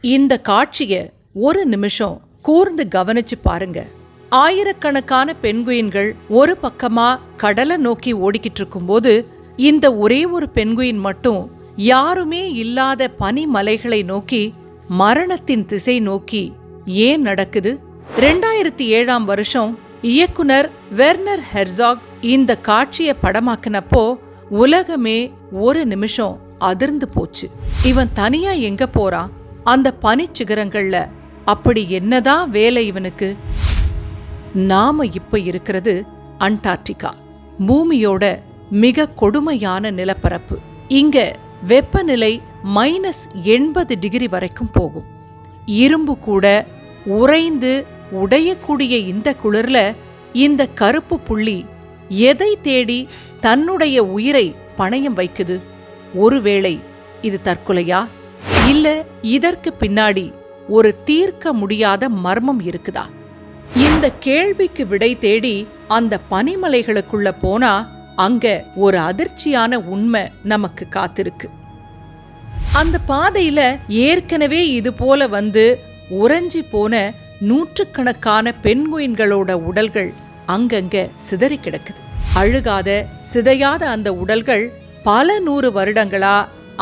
இந்த காட்சிய ஒரு நிமிஷம் கூர்ந்து கவனிச்சு பாருங்க. ஆயிரக்கணக்கான பெண்குயின்கள் ஒரு பக்கமா கடலை நோக்கி ஓடிக்கிட்டு இருக்கும்போது இந்த ஒரே ஒரு பெண்குயின் மட்டும் யாருமே இல்லாத பனிமலைகளை நோக்கி, மரணத்தின் திசை நோக்கி ஏன் நடக்குது? 2007 இயக்குனர் வெர்னர் ஹெர்சாக் இந்த காட்சியை படமாக்கினப்போ உலகமே ஒரு நிமிஷம் அதிர்ந்து போச்சு. இவன் தனியா எங்க போறான்? அந்த பனிச்சிகரங்கள்ல அப்படி என்னதான் வேலை இவனுக்கு? நாம இப்ப இருக்கிறது அண்டார்டிகா, பூமியோட மிக கொடுமையான நிலப்பரப்பு. இங்க வெப்பநிலை -80 டிகிரி வரைக்கும் போகும். இரும்பு கூட உறைந்து உடையக்கூடிய இந்த குளிர்ல இந்த கருப்பு புள்ளி எதை தேடி தன்னுடைய உயிரை பணயம் வைக்குது? ஒருவேளை இது தற்கொலையா? இல்ல இதற்கு பின்னாடி ஒரு தீர்க்க முடியாத மர்மம் இருக்குதா? இந்த கேள்விக்கு விடை தேடி அந்த பனிமலைகளுக்குள்ள போனா அங்க ஒரு அதிர்ச்சியான உண்மை நமக்கு காத்திருக்கு. அந்த பாதையில ஏற்கனவே இது போல வந்து உறைஞ்சி போன நூற்றுக்கணக்கான பெண்குயின்களோட உடல்கள் அங்கங்க சிதறி கிடக்குது. அழுகாத சிதையாத அந்த உடல்கள் பல 100 வருடங்களா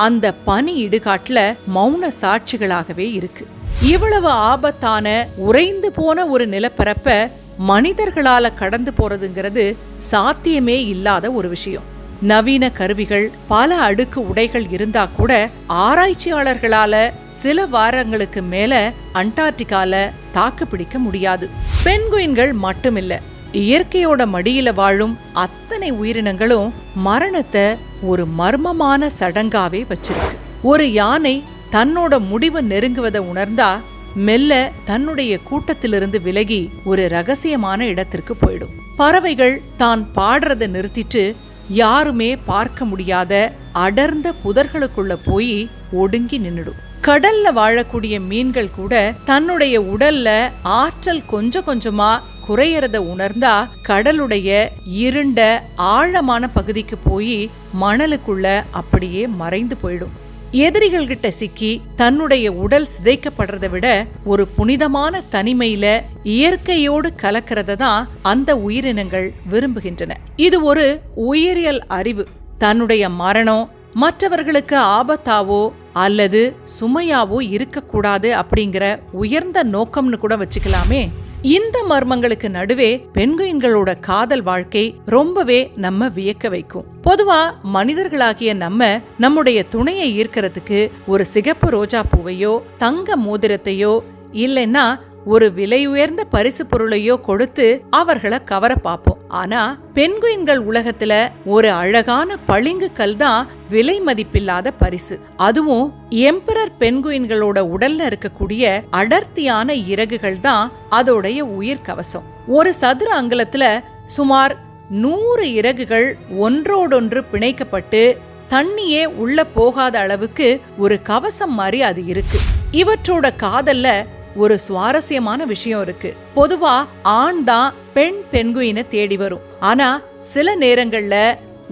அந்த பனி இடுகாட்டுல மௌன சாட்சிகளாகவே இருக்கு. இவ்வளவு ஆபத்தான உறைந்து போன ஒரு நிலப்பரப்ப மனிதர்களால கடந்து போறதுங்கிறது சாத்தியமே இல்லாத ஒரு விஷயம். நவீன கருவிகள், பல அடுக்கு உடைகள் இருந்தா கூட ஆராய்ச்சியாளர்களால சில வாரங்களுக்கு மேல அண்டார்டிகால தாக்கு பிடிக்க முடியாது. பெண்குயின்கள் மட்டுமில்ல, இயற்கையோட மடியில வாழும் அத்தனை உயிரினங்களும் மரணத்தை ஒரு மர்மமான சடங்காவே வச்சிருக்கு. ஒரு யானை தன்னோட முடிவு நெருங்குவதை உணர்ந்தா மெல்ல தன்னுடைய கூட்டத்திலிருந்து விலகி ஒரு ரகசியமான இடத்திற்கு போயிடும். பறவைகள் தான் பாடுறதை நிறுத்திட்டு யாருமே பார்க்க முடியாத அடர்ந்த புதர்களுக்குள்ள போய் ஒடுங்கி நின்னுடும். கடல்ல வாழக்கூடிய மீன்கள் கூட தன்னுடைய உடல்ல ஆற்றல் கொஞ்சம் கொஞ்சமா குறையறத உணர்ந்தா கடலுடைய இருண்ட ஆழமான பகுதிக்கு போய் மணலுக்குள்ள அப்படியே மறைந்து போயிடும். எதிரிகள் கிட்ட சிக்கி தன்னுடைய உடல் சிதைக்கப்படுறதை விட ஒரு புனிதமான தனிமையில இயற்கையோடு கலக்கிறத தான் அந்த உயிரினங்கள் விரும்புகின்றன. இது ஒரு உயிரியல் அறிவு. தன்னுடைய மரணம் மற்றவர்களுக்கு ஆபத்தாவோ அல்லது சுமையாவோ இருக்கக்கூடாது அப்படிங்கிற உயர்ந்த நோக்கம்னு கூட வச்சுக்கலாமே. இந்த மர்மங்களுக்கு நடுவே பெண்குயின்களோட காதல் வாழ்க்கை ரொம்பவே நம்ம வியக்க வைக்கும். பொதுவா மனிதர்களாகிய நம்முடைய துணையை ஈர்க்கிறதுக்கு ஒரு சிகப்பு ரோஜா பூவையோ தங்க மோதிரத்தையோ இல்லைன்னா ஒரு விலை உயர்ந்த பரிசு பொருளையோ கொடுத்து அவர்களை கவர பார்ப்போம். ஆனா பெண்குயின்கள் உலகத்துல ஒரு அழகான பளிங்கு கல் தான் விலை மதிப்பில்லாத பரிசு. அதுவும் எம்பரர் பெண்குயின்களோட உடல்ல இருக்கக்கூடிய அடர்த்தியான இறகுகள் தான் அதோடைய உயிர் கவசம். ஒரு சதுர அங்குலத்துல சுமார் 100 இறகுகள் ஒன்றோடொன்று பிணைக்கப்பட்டு தண்ணியே உள்ள போகாத அளவுக்கு ஒரு கவசம் மாதிரி அது இருக்கு. இவற்றோட காதல்ல ஒரு சுவாரஸ்யமான விஷயம் இருக்கு. பொதுவா ஆண் தான் பெண் பெண்குயினை தேடி வரும். ஆனா சில நேரங்கள்ல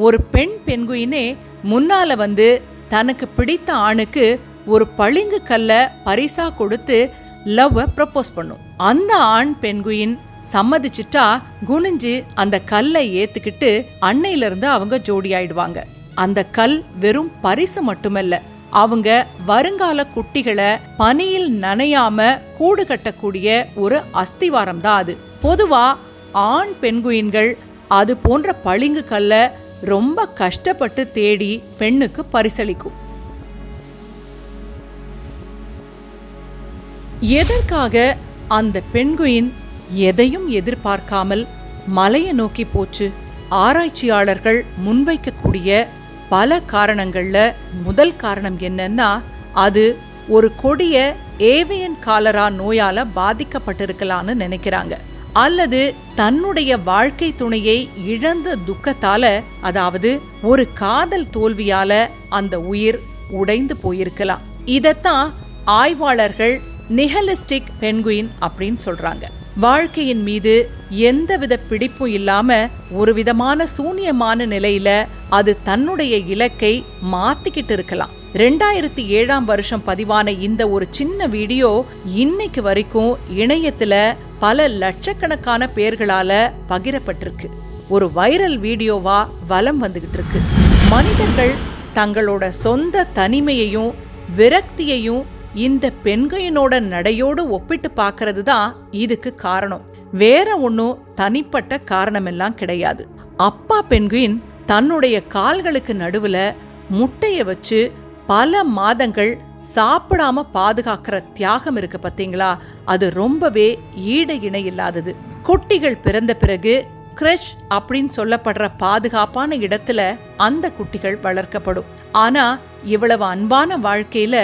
ஒரு பெண் பெண்குயினே முன்னால வந்து தனக்கு பிடித்த ஆணுக்கு ஒரு பளிங்கு கல்ல பரிசா கொடுத்து லவ்வ ப்ரப்போஸ் பண்ணும். அந்த ஆண் பெண்குயின் சம்மதிச்சுட்டா குனிஞ்சு அந்த கல்லை ஏத்துக்கிட்டு அன்னையில இருந்து அவங்க ஜோடி ஆயிடுவாங்க. அந்த கல் வெறும் பரிசு மட்டுமல்ல, அவங்க வருங்கால குட்டிகளை பனியில் நனையாம கூடு கட்டக்கூடிய ஒரு அஸ்திவாரம் தான் அது. பொதுவா ஆண் பெண்குயின்கள் அது போன்ற பளிங்கு கல்ல ரொம்ப கஷ்டப்பட்டு தேடி பெண்ணுக்கு பரிசளிக்கும். எதற்காக அந்த பெண்குயின் எதையும் எதிர்பார்க்காமல் மலையை நோக்கி போச்சு? ஆராய்ச்சியாளர்கள் முன்வைக்கக்கூடிய பல காரணங்கள்ல முதல் காரணம் என்னன்னா, அது ஒரு கொடிய ஏவியன் காலரா நோயால பாதிக்கப்பட்டிருக்கலான்னு நினைக்கிறாங்க. அல்லது தன்னுடைய வாழ்க்கை துணையை இழந்த துக்கத்தால, அதாவது ஒரு காதல் தோல்வியால அந்த உயிர் உடைந்து போயிருக்கலாம். இதத்தான் ஆய்வாளர்கள் நிஹலிஸ்டிக் பெண்குயின் அப்படின்னு சொல்றாங்க. வாழ்க்கையின் மீது எந்தவித பிடிப்பும் இல்லாம ஒரு விதமான சூன்யமான நிலையில அது தன்னுடைய இலக்கை மாத்திக்கிட்டு இருக்கலாம். 2007 பதிவான இந்த ஒரு சின்ன வீடியோ இன்னைக்கு வரைக்கும் இணையத்துல பல லட்சக்கணக்கான பேர்களால பகிரப்பட்டிருக்கு. ஒரு வைரல் வீடியோவா வலம் வந்துகிட்டு இருக்கு. மனிதர்கள் தங்களோட சொந்த தனிமையையும் விரக்தியையும் இந்த பெண்குயினோட நடையோடு ஒப்பிட்டு பார்க்கறது தான் இதுக்கு காரணம். வேற ஒன்னும் தனிப்பட்ட காரணமெல்லாம் கிடையாது. அப்பா பெண்குயின் தன்னுடைய கால்களுக்கு நடுவுல முட்டைய வச்சு பல மாதங்கள் சாப்பிடாம பாதுகாக்கிற தியாகம் இருக்கு பாத்தீங்களா, அது ரொம்பவே ஈடு இணை இல்லாதது. குட்டிகள் பிறந்த பிறகு கிரஷ் அப்படின்னு சொல்லப்படுற பாதுகாப்பான இடத்துல அந்த குட்டிகள் வளர்க்கப்படும். ஆனா இவ்வளவு அன்பான வாழ்க்கையில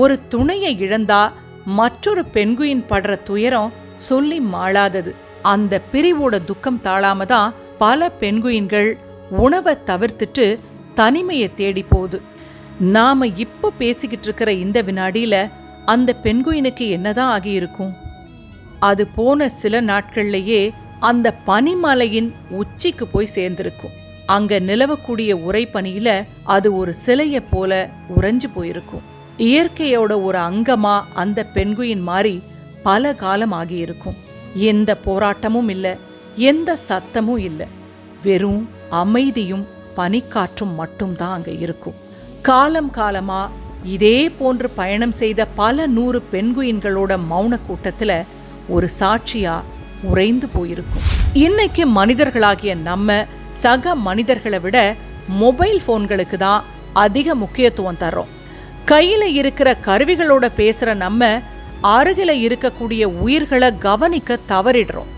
ஒரு துணையை இழந்தா மற்றொரு பெண்குயின் படுற துயரம் சொல்லி மாளாதது. அந்த பிரிவோட துக்கம் தாழாம தான் பல பெண்குயின்கள் உணவை தவிர்த்துட்டு தனிமையை தேடி போகுது. நாம இப்ப பேசிக்கிட்டு இருக்கிற இந்த வினாடியில அந்த பெண்குயினுக்கு என்னதான் ஆகியிருக்கும்? அது போன சில நாட்கள்லயே அந்த பனிமலையின் உச்சிக்கு போய் சேர்ந்திருக்கும். அங்க நிலவக்கூடிய உறைபனியில அது ஒரு சிலைய போல உறைஞ்சு போயிருக்கும். இயற்கையோட ஒரு அங்கமா அந்த பெண்குயின் மாறி பல காலம் ஆகியிருக்கும். எந்த போராட்டமும் இல்ல, எந்த சத்தமும் இல்ல, வெறும் அமைதியும் பனிக்காற்றும் மட்டும்தான் அங்க இருக்கும். காலம் காலமா இதே போன்று பயணம் செய்த பல 100 பெண்குயின்களோட மௌன கூட்டத்துல ஒரு சாட்சியா உறைந்து போயிருக்கும். இன்னைக்கு மனிதர்களாகிய நம்ம சக மனிதர்களை விட மொபைல் போன்களுக்கு தான் அதிக முக்கியத்துவம் தர்றோம். கையில இருக்கிற கருவிகளோட பேசுற நம்ம அருகில இருக்கக்கூடிய உயிர்களை கவனிக்க தவறிடுறோம்.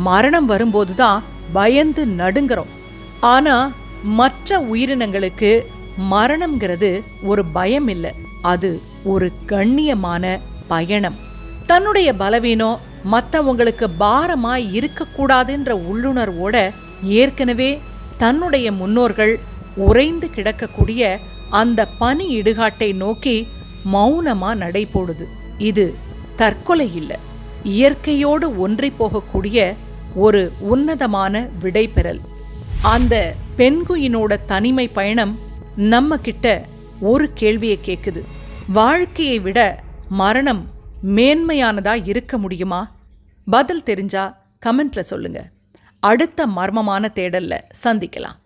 மரணம் வரும்போதுதான் பயந்து நடுங்கிறோம். ஆனா மற்ற உயிரினங்களுக்கு மரணம்ங்கிறது ஒரு பயம் இல்லை, அது ஒரு கண்ணியமான பயணம். தன்னுடைய பலவீனம் மற்றவங்களுக்கு பாரமா இருக்கக்கூடாதுன்ற உள்ளுணர்வோட ஏற்கனவே தன்னுடைய முன்னோர்கள் உறைந்து கிடக்கக்கூடிய அந்த பனி இடுகாட்டை நோக்கி மௌனமா நடை போடுது. இது தற்கொலை இல்லை, இயற்கையோடு ஒன்றி போகக்கூடிய ஒரு உன்னதமான விடைபெறல். அந்த பெண்குயினோட தனிமை பயணம் நம்ம கிட்ட ஒரு கேள்வியை கேக்குது. வாழ்க்கையை விட மரணம் மேன்மையானதா இருக்க முடியுமா? பதில் தெரிஞ்சா கமெண்ட்ல சொல்லுங்க. அடுத்த மர்மமான தேடல்ல சந்திக்கலாம்.